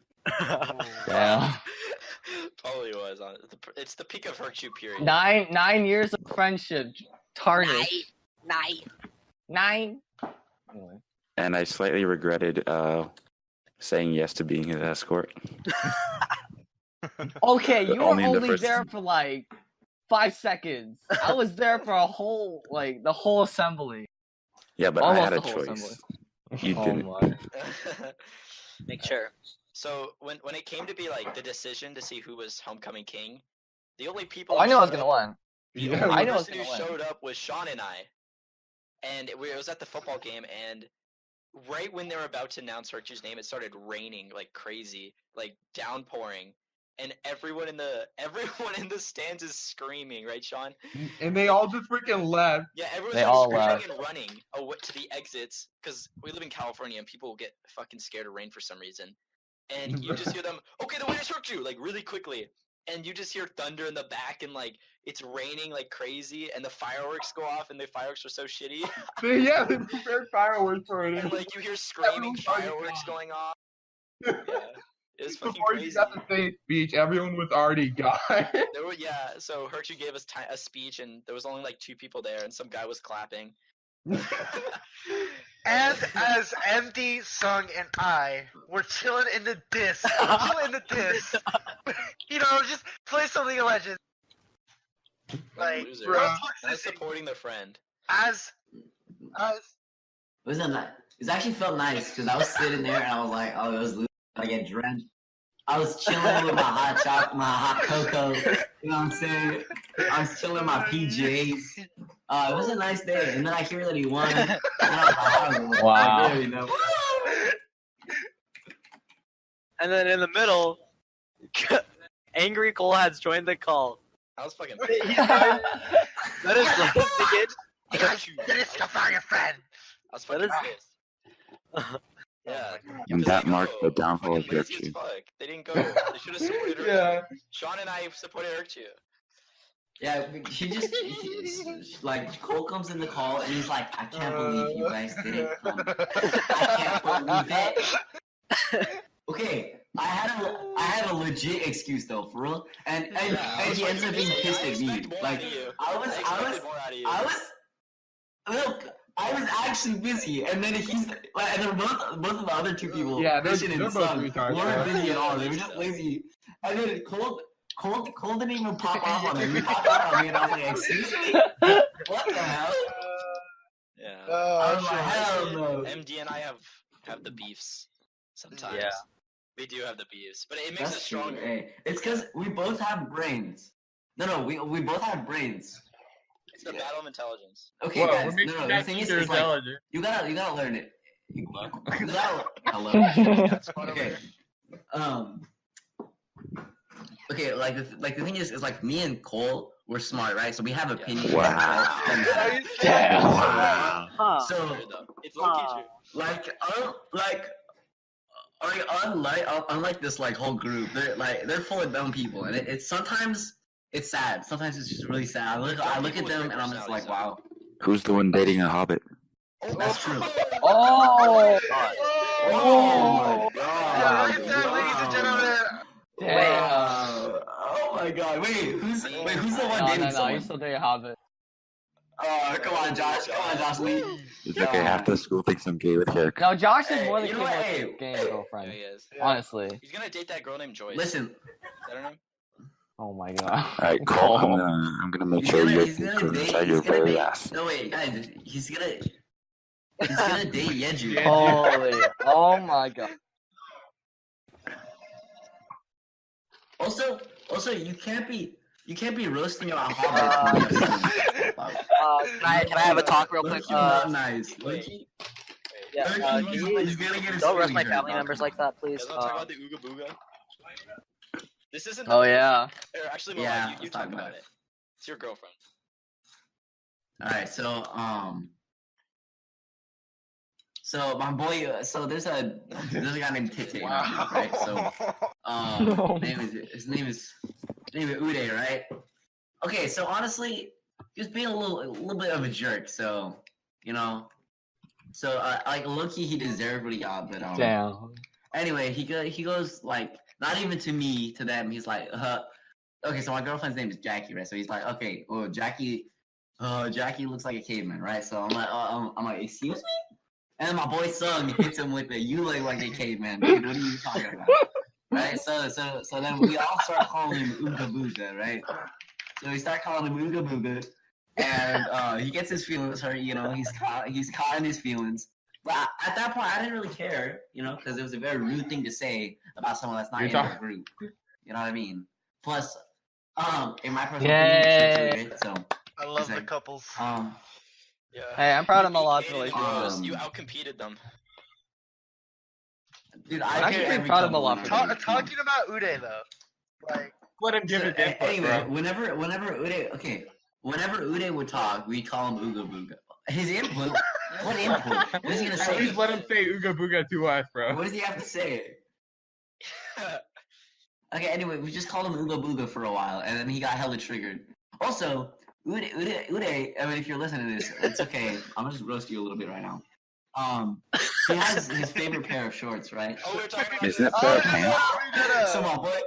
Yeah. Probably was. It's the peak of Herchu period. 9 years of friendship tarnished. 9. Anyway. And I slightly regretted saying yes to being his escort. Okay, you were Only in the only first- there for like 5 seconds. I was there for the whole assembly. Yeah, but Almost I had a the whole choice. assembly. You didn't. my. Make sure. So when it came to be like the decision to see who was homecoming king, the only people Oh, I who knew I was showed gonna up- win. The Yeah, only I knew I was person who gonna win. showed up was Sean and I, and it was at the football game. And right when they were about to announce Herchu's name, it started raining like crazy, like downpouring, and everyone in the stands is screaming, right, Sean? And they all just freaking left. Yeah, everyone's They like all screaming left. and running to the exits because we live in California and people get fucking scared of rain for some reason. And you just hear them, okay, the wind has hurt you, like really quickly. And you just hear thunder in the back and like it's raining like crazy and the fireworks go off and the fireworks are so shitty. Yeah, they prepared fireworks for it. And like you hear screaming Everyone's already fireworks gone. going off. Yeah. It was fucking Before you crazy. got to say speech, everyone was already gone. There were, so Herchu gave us a speech and there was only like 2 people there and some guy was clapping. And as MD, Sung, and I were chilling in the disc, you know, just play something of Legends. Like, Loser. real Bruh. Not toxicity. supporting their friend. As It actually felt nice because I was sitting there and I was like, oh, it was losing. I get drenched. I was chilling with my hot chocolate, my hot cocoa. You know what I'm saying? I was chilling in my PJs. It was a nice day. And then I hear that he won. And I was like, oh, Wow. there we go. And then in the middle, Angry Cole has joined the call. I was fucking That is the begin. I got you. This to find your friend. I was What fucking is pissed. Yeah. And that marked the downfall of Fucking lazy as Hyukju. fuck. They didn't go. They should have supported her. Yeah. Sean and I supported Herchu. Yeah, like Cole comes in the call and he's like, I can't believe you guys didn't come. I can't believe it. Okay, I had a legit excuse though, for real, and he ends up being pissed at me. Like I was actually busy, and then he's like, and then both of the other two people, Christian and Sun, weren't busy at all. They were just lazy. And then Cole didn't even pop off on me. He popped off on me, and I was like, excuse me? What the hell? Yeah. I was like, hell no. MD and I have the beefs sometimes. Yeah. We do have the beefs, but it makes us True. stronger. Hey, it's because we both have brains. No, we both have brains. It's the battle of intelligence. Okay, Whoa, guys. we're making No, the that thing is, teacher it's like, intelligent. you gotta learn it. You gotta, hello. That's part of Okay. Okay, like the thing is like me and Cole, we're smart, right? So we have opinions. Wow. Damn. Wow. Huh. So It's low-key true. unlike this like whole group, they're full of dumb people, and it's sometimes it's sad. Sometimes it's just really sad. I look at them and I'm just like, wow, Who's the one dating a hobbit? that's true. Oh. Oh my Yeah, god! right there, ladies and gentlemen. Damn. Oh my god! Wait, who's the one No, dating you someone? still do Hobbit. Oh, come on, Josh! Come on, Josh! Lee. It's okay, half the school thinks I'm gay with haircut. No, Josh is Hey, more than you know capable what? of Hey, getting hey. a Yeah, girlfriend. he is. Honestly. He's gonna date that girl named Joyce. Listen, Is that her name? Oh my god. Alright, Cole, I'm gonna make sure you're inside your very ass. No wait, guys, he's gonna date Yeju. Holy. Oh my god. Also, you can't be roasting about hobbits. Can I have a talk real quick? Not nice. Wait. Yeah, He's gonna get his don't roast my feelings hurt family about members it. like that, You please. guys wanna talk about the Ooga Booga? This isn't. Oh yeah. Or actually, Mo, Yeah, you let's talk talk about about it. It's your girlfriend. Alright, so my boy, so there's a guy named Tite, right? So his name is Uday, right? Okay, so honestly, he was being a little bit of a jerk, so like low-key he deserved what he got, but Damn. anyway, he goes like not even to me, to them. He's like, okay, so my girlfriend's name is Jackie, right? So he's like, okay, well Jackie looks like a caveman, right? So I'm like, excuse me? And then my boy Sung hits him with the "you look like a caveman, dude. What are you talking about?" Right? So then we all start calling him Ooga Booga, right? So we start calling him Ooga Booga, and he gets his feelings hurt. He's caught in his feelings. But at that point, I didn't really care, because it was a very rude thing to say about someone that's not in our group. You know what I mean? Plus, in my personal opinion, so I love the couples. Yeah. Hey, I'm proud of my last Hated relationship. bros. You outcompeted them. dude, I'm I actually care pretty every proud of couple him a lot in our for group. Talking about Uday though, like Let him give his input, Anyway, bro. whenever Uday would talk, we'd call him Ooga Booga. His input? What input? What is he gonna At say? least let him say Ooga Booga to us, bro. What does he have to say? Okay, anyway, we just called him Ooga Booga for a while, and then he got hella triggered. Also, Uday, I mean, if you're listening to this, it's okay. I'm gonna just roast you a little bit right now. He has his favorite pair of shorts, right? Oh, we were talking about Isn't this. it pair of pants? So my boy,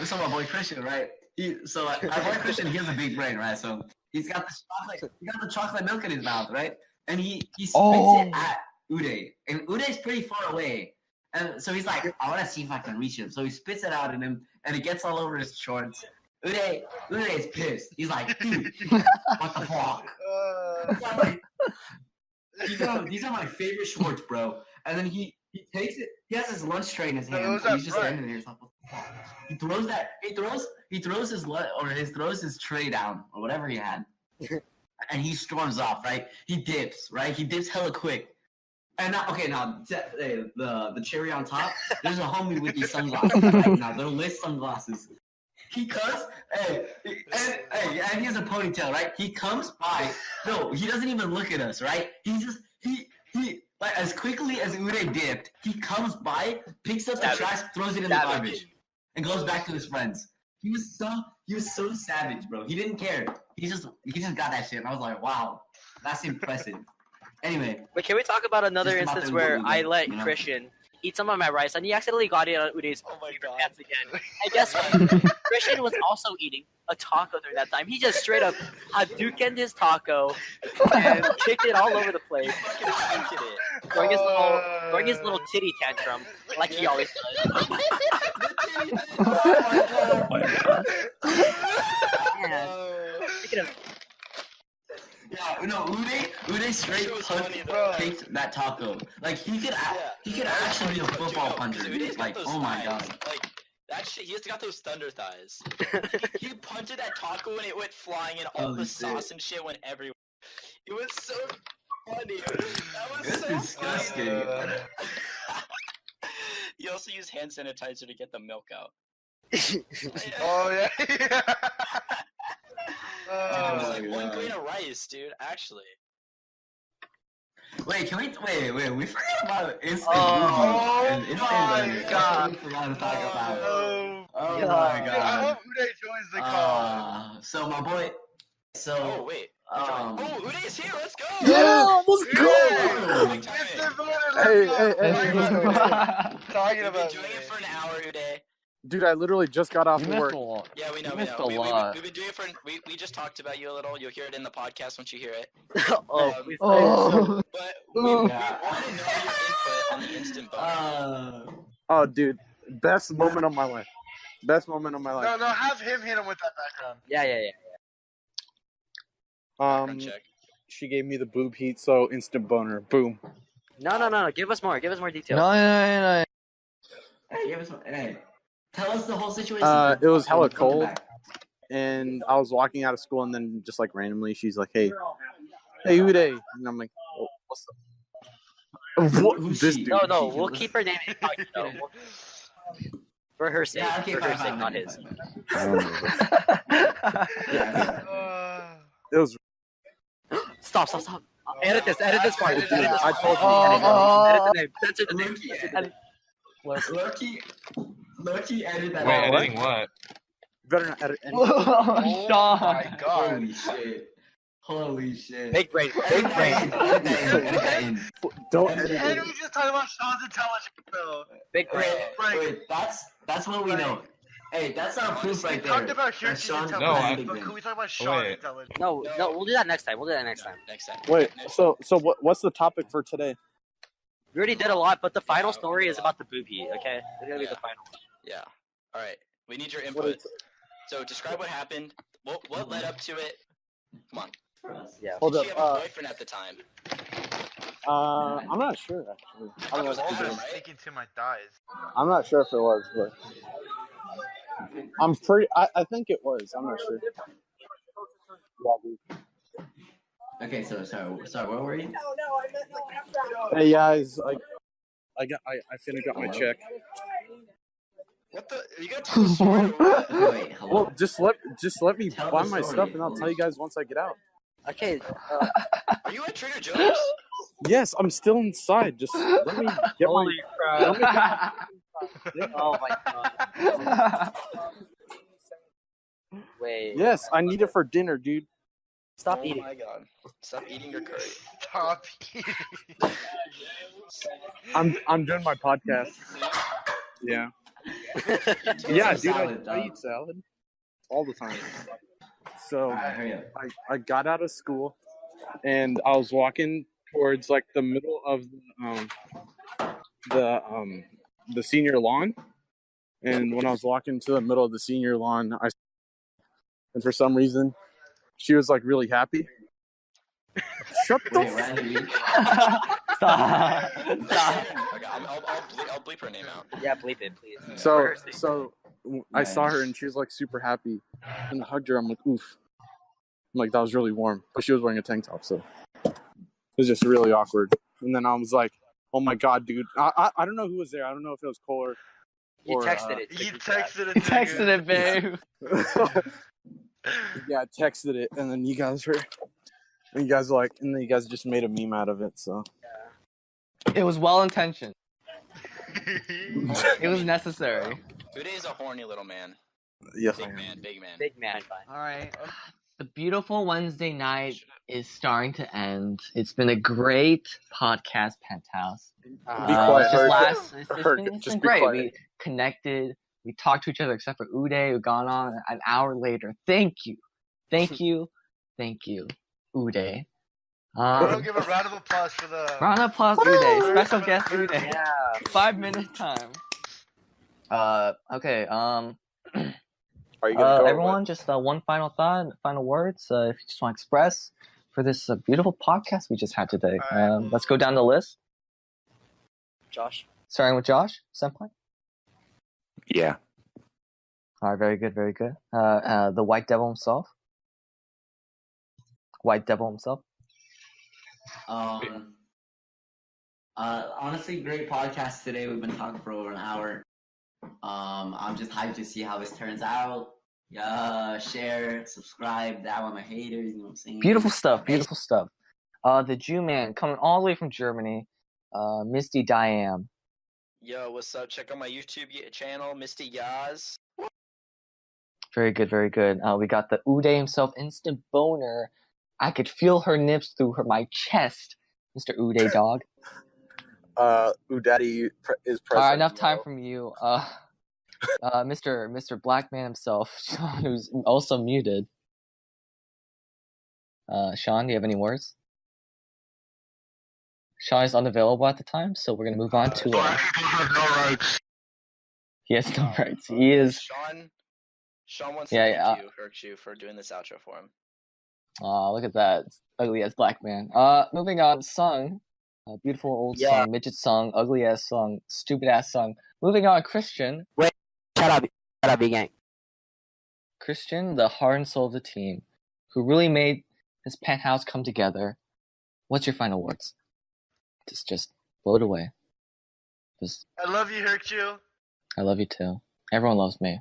so my boy Christian, right? Our boy Christian, he has a big brain, right? So he's got the chocolate milk in his mouth, right? And he spits it at Uday, and Uday's pretty far away, and so he's like, I want to see if I can reach him. So he spits it out at him, and it gets all over his shorts. Uday is pissed. He's like, dude, what the fuck? These are my favorite shorts, bro. And then he takes it. He has his lunch tray in his hand. And he's just standing there. He's like, what the fuck? He throws that. He throws his tray down or whatever he had, and he storms off. Right? He dips. Right? He dips hella quick. And now the cherry on top. There's a homie with these sunglasses. Right? Now they're lit sunglasses. He comes, and he has a ponytail, right? He comes by. No, he doesn't even look at us, right? He like as quickly as Uday dipped, he comes by, picks up the trash, throws it in the garbage, and goes back to his friends. He was He was so savage, bro. He didn't care. He just got that shit. And I was like, wow, that's impressive. Anyway. But can we talk about another Just about instance the where Uber, I let you know? Christian eat some of my rice and he accidentally got it on Ude's Oh my god. pants again? And guess what? Christian was also eating a taco during that time. He just straight up Hadoukened his taco and kicked it all over the place, Fucking hated it. throwing his little titty tantrum like he always does. Oh my god. Man, speaking of, Yeah, no, Uday straight was punched, funny, though. kicked that taco. Like he could actually be a football puncher. Dude. Like, oh my god. Like that shit, he's got those thunder thighs. He punched that taco and it went flying and all Holy the shit. sauce and shit went everywhere. It was so funny. That was That's so disgusting. funny. He also used hand sanitizer to get the milk out. Oh yeah. It was Oh like my one God. grain of rice, dude. Actually. Wait, can we wait, we forgot about instant Oh and instant my learning. That's God. what we forgot to talk about. Oh, Oh God. my dude, I god. hope Uday joins the call. So my boy Oh wait. Um, Oh, Uday's here. Let's go. Yeah, let's Uday! Big time Mr. in. Voter, Hey, let's hey, go. hey, Talking We've been about doing it for an hour, Uday. Dude, I literally just got off You of missed work. a lot. Yeah, we know. You We missed know. a lot. We've been doing it for. We just talked about you a little. You'll hear it in the podcast once you hear it. oh, Um, please. Oh. But we want to know Yeah. your input on the instant vote. Oh, dude, best moment of my life. Best moment of my life. No, have him hit him with that background. Yeah. Background check. She gave me the boob heat, so instant boner. Boom. No. Give us more. Give us more details. No. Hey, give us hey. Tell us the whole situation. It was hella Welcome cold. back. And I was walking out of school, and then just like randomly, she's like, "Hey, Uday," and I'm like, oh, "What's up?" What? Who's This she? dude. No, we'll keep her name incognito. For her sake, Yeah, okay, for her fine, sake, fine, not fine, his. fine, fine. I don't know. Yeah. It was. Stop. Edit this part. Edit Edit it this out. part. Oh. Edit the name. Censor the name. Censor the name. Loki edited that Wait, out. editing what? Better not edit anything. Oh Sean. my god. Holy shit. Big brain. Edit that in. Don't Edit edit And it. we just talking about Sean's intelligence, though. Big brain. Wait, that's what we know. Hey, that's our proof right We there. talked about That Hirsch's Sean- No, I- intelligence, but can we talk about Sean's Wait. intelligence? No, we'll do that next time. Next time. Wait. So what's the topic for today? We already did a lot, but the final story is about the booby. Okay, it's gonna be the final. Yeah. All right. We need your What input. is- So describe what happened. What led up to it? Come on. Yeah. Hold Did up. she have a boyfriend at the time? I'm not sure actually. I don't know. was if it awesome, was. right? Sticking to my thighs. I'm not sure if it was, but I'm pretty. I think it was. I'm not sure. Yeah, dude. Okay, so sorry, where were you? Hey guys, I finna got my check. What the? You got to tell the story. Or what? Wait, hello. Well, just let me Tell buy the my story. stuff, and I'll tell you guys once I get out. Okay. Are you at Trader Joe's? Yes, I'm still inside. Just let me get my. Holy crap! Oh my god. Wait. Yes, I need it for dinner, dude. Stop Oh eating. my god. Stop eating your curry. Stop eating. I'm doing my podcast. Yeah. Yeah, dude. salad, I dog. eat salad all the time. So Alright, hurry up. I got out of school, and I was walking towards like the middle of the senior lawn. And when I was walking to the middle of the senior lawn, and for some reason, she was like really happy. Shut the Wait, Randy. Stop. Okay, I'll bleep her name out. Yeah, bleep it, please. So I saw her and she was like super happy, and I hugged her. I'm like, oof. I'm like, that was really warm, but she was wearing a tank top, so it was just really awkward. And then I was like, oh my god, dude. I don't know who was there. I don't know if it was Cole You or, texted it. You texted it. You texted it, babe. Yeah, I texted it, and then you guys were like, and then you guys just made a meme out of it. So It was well intentioned. It was necessary. Uday's a horny little man. Yes, I Big am. man, big man. Big man, fine. All right. The beautiful Wednesday night is starting to end. It's been a great podcast, Penthouse. Be quiet, It's just been be great. quiet. We connected. We talked to each other, except for Uday, who got on an hour later. Thank you, Uday. We'll give a round of applause for the. Round of applause, Uday. Special guest Uday. Yeah. 5-minute time. Okay. Are you gonna go? Everyone, just one final thought, final words. If you just want to express for this beautiful podcast we just had today. All right. Let's go down the list. Josh. Starting with Josh, Senpai. Yeah. All right, very good, very good. The White Devil himself. White Devil himself. Honestly, great podcast today. We've been talking for over an hour. I'm just hyped to see how this turns out. Share, subscribe, that one my haters, you know what I'm saying? Beautiful stuff, beautiful stuff. The Jew man coming all the way from Germany, Misty Diam. Yo, what's up? Check out my YouTube channel, Misty Yaz. Very good, very good. We got the Uday himself, instant boner. I could feel her nips through my chest, Mr. Uday dog. Udaddy is present. All right, enough time from you. Mr. Black Man himself, Sean, who's also muted. Sean, do you have any words? Sean is unavailable at the time, so we're gonna move on to. He has no rights. He is. Sean wants Yeah, to yeah. thank you, Herkshu, for doing this outro for him. Aw, look at that. It's ugly ass black man. Moving on, Sung. Beautiful old Yeah. song, midget song, ugly ass song, stupid ass song. Moving on, Christian. Shut up, big gang. Christian, the heart and soul of the team, who really made this penthouse come together. What's your final words? Just blow it away. I love you, Hercule. I love you too. Everyone loves me.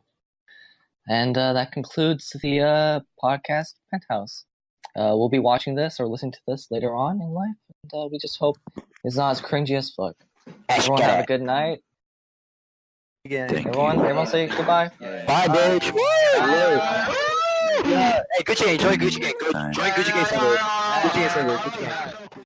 And that concludes the podcast Penthouse. We'll be watching this or listening to this later on in life, and we just hope it's not as cringy as fuck. Everyone have a good night. Thank Everyone say goodbye. Bye, bitch. Bye. Yeah. Hey, Gucci gang, join Gucci gang. Bye. Join Gucci gang server. Gucci gang server. Gucci gang.